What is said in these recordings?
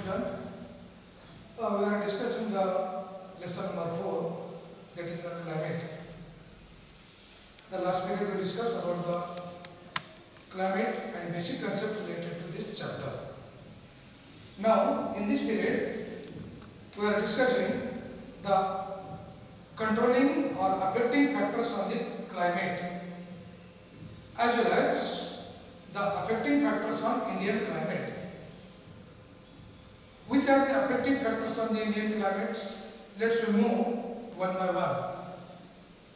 student. We are discussing the lesson number 4, that is the climate. The last period we discussed about the climate and basic concept related to this chapter. Now, in this period, we are discussing the controlling or affecting factors on the climate, as well as the affecting factors on Indian climate. Which are the affecting factors on the Indian climate? Let's move one by one.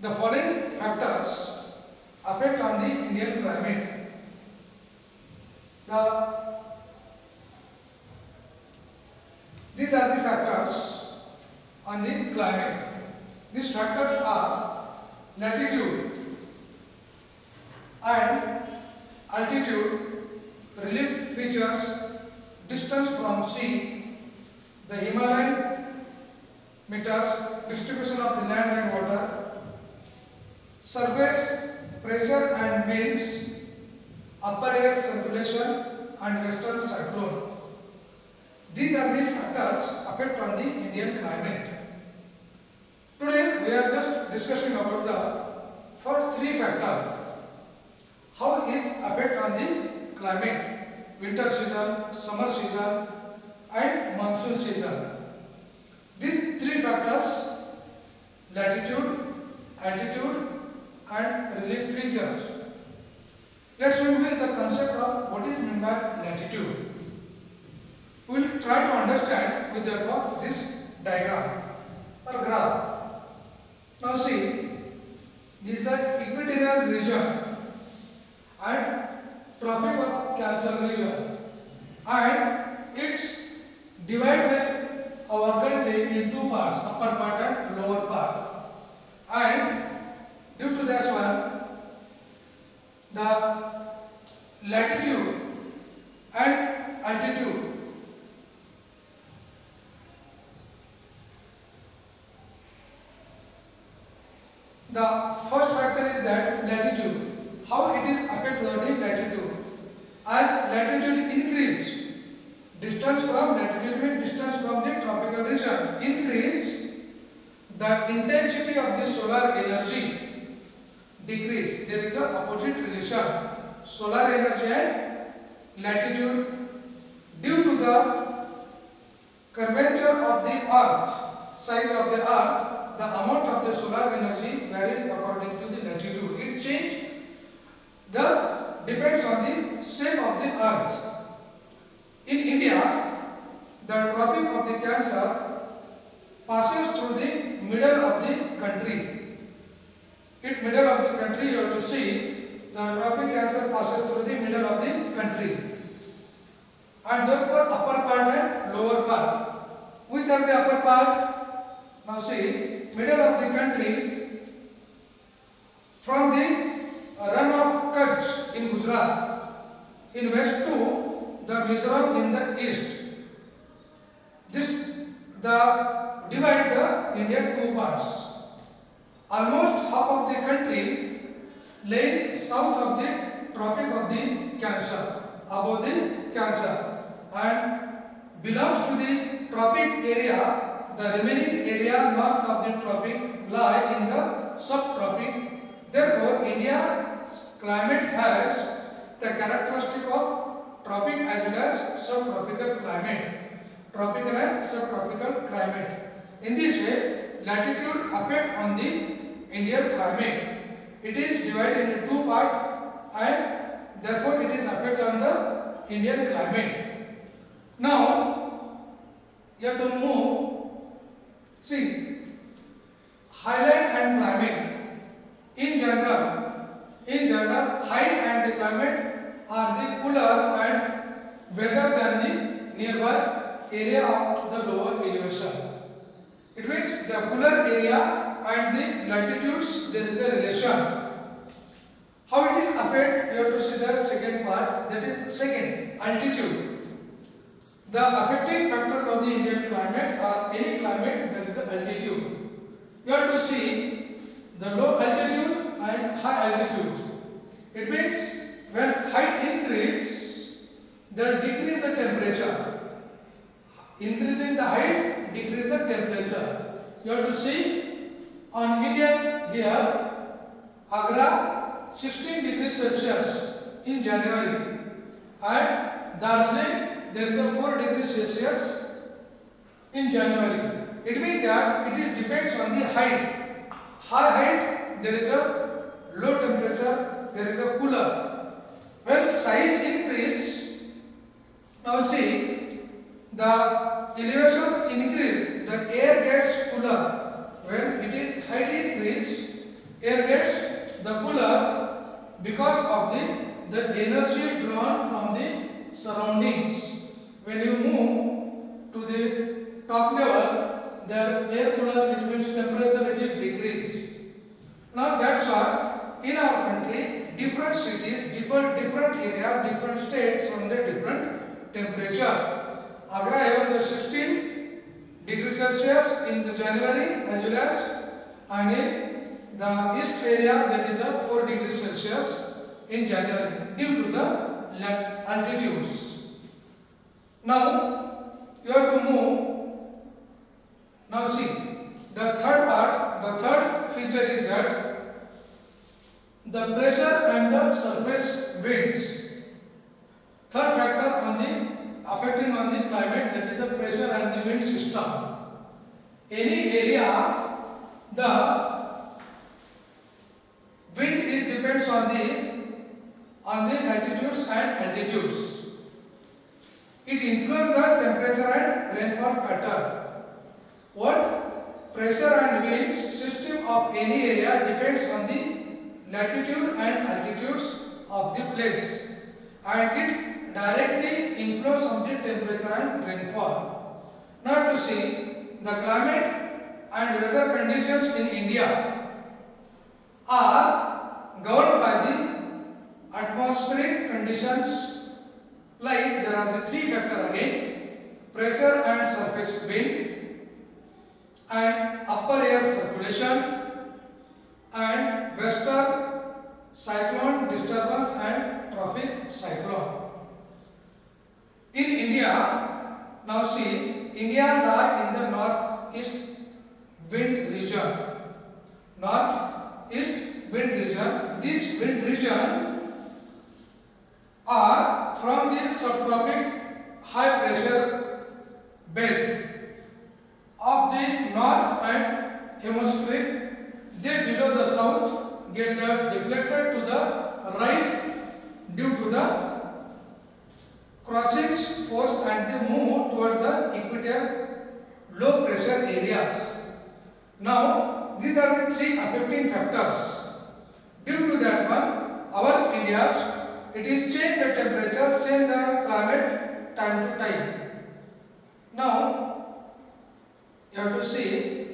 The following factors affect on the Indian climate. These are the factors on the climate. These factors are latitude and altitude, relief features, distance from sea, the Himalayan meters, distribution of the land and water, surface pressure and winds, upper air circulation and western cyclone. These are the factors affect on the Indian climate. Today we are just discussing about the first three factors. How is affect on the climate? Winter season, summer season and monsoon season. These three factors, latitude, altitude and relief features. Let's begin with the concept of what is meant by latitude. We will try to understand with the help of this diagram or graph. Now see, this is the equatorial region and Tropic of Cancer region, and it's divided our country in two parts, upper part and lower part. And due to this one, the latitude and altitude the first factor is that latitude. How it is affected by the latitude? As latitude increase, distance from latitude means distance from the tropical region increase, the intensity of the solar energy decrease. There is a opposite relation. Solar energy and latitude, due to the curvature of the earth, size of the earth, the amount of the solar energy varies according to the latitude. It changes. Depends on the shape of the earth. In India, the Tropic of the Cancer passes through the middle of the country. In middle of the country, you have to see the Tropic Cancer passes through the middle of the country. And therefore, upper part and lower part. Which are the upper part? Now see, middle of the country, from the run of Kutch in Gujarat, in west to the Mizoram in the east. Divide the India two parts. Almost half of the country lay south of the Tropic of the Cancer, above the Cancer, and belongs to the tropic area. The remaining area north of the tropic lie in the subtropic. Therefore, India climate has the characteristic of tropic as well as subtropical climate. Tropical and subtropical climate. In this way, latitude affect on the Indian climate. It is divided into two parts and therefore it is affect on the Indian climate. Now, you have to move. See, highland and climate. In general, height and the climate are the cooler and weather than the nearby area of the lower elevation. It means the cooler area and the latitudes, there is a relation. How it is affected? You have to see the second part, that is second, altitude. The affecting factors of the Indian climate are any climate, there is altitude. You have to see the low altitude and high altitude. It means when height increase, there decrease the temperature. increasing the height, decrease the temperature. You have to see on Indian here, Agra 16 degrees Celsius in January, and Darjeeling there is a 4 degrees Celsius in January. It means that it depends on the height. High height there is a low temperature, there is a cooler. When size increase, now see the elevation increase, the air gets cooler. When it is height increase, air gets the cooler because of the energy drawn from the surroundings. When you move to the top level, the air cooler, it means temperature it is decreased. Now that's why in our country, different cities, different area, different states from the different temperature. Agra have the 16 degrees Celsius in the January as well as, and in the east area that is a 4 degrees Celsius in January due to the altitudes. Now you have to move. Now see the third part, the third feature is that the pressure and the surface winds. Third factor on the affecting on the climate, that is the pressure and the wind system. Any area, the wind is depends on the latitudes and altitudes. It influences the temperature and rainfall pattern. What? Pressure and winds system of any area depends on the latitude and altitudes of the place, and it directly influences on the temperature and rainfall. Now to see the climate and weather conditions in India are governed by the atmospheric conditions, like there are the three factors again: pressure and surface wind, and upper air circulation, and western cyclone disturbance and tropic cyclone. In India, now see, India lies in the northeast wind region. Northeast wind region. These wind region are from the subtropic high pressure belt of the north and hemisphere. They below the south get deflected to the right due to the crossing force, and they move towards the equator low pressure areas. Now these are the three affecting factors. Due to that one, our India's it is change the temperature, change the climate time to time. Now you have to see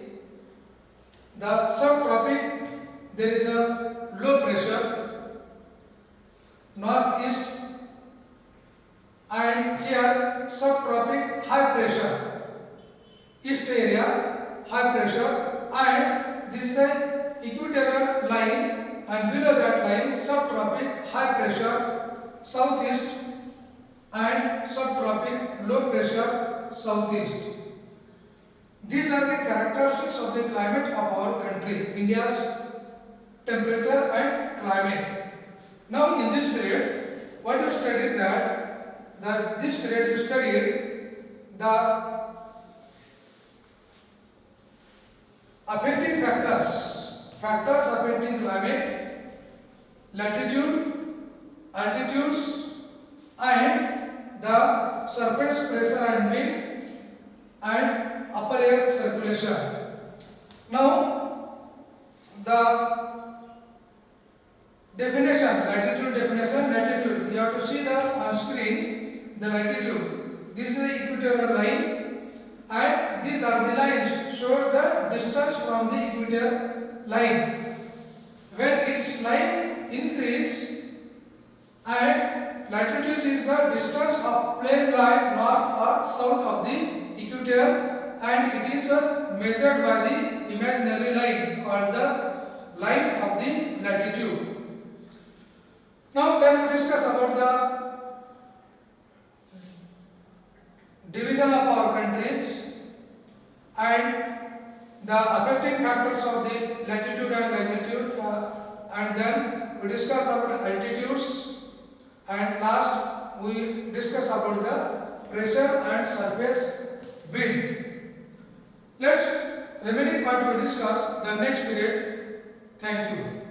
the subtropic, there is a low pressure northeast, and here subtropic high pressure east area high pressure, and this is the equatorial line, and below that line subtropic high pressure southeast and subtropic low pressure southeast. These are the characteristics of the climate of our country, India's temperature and climate. Now in this period, what you studied that this period you studied the affecting factors affecting climate, latitude, altitudes, and the surface pressure and wind, and upper air circulation. Now the definition, latitude, you have to see on screen the latitude. This is the equatorial line, and these are the lines shows the distance from the equator line. When its line increase, and latitude is the distance of plane line north or south of the equator, and it is measured by the imaginary line called the line of the latitude. Now can we discuss about division of our countries and the affecting factors of the latitude and longitude, and then we discuss about altitudes, and last we discuss about the pressure and surface wind. Let's remaining part we discuss the next period. Thank you.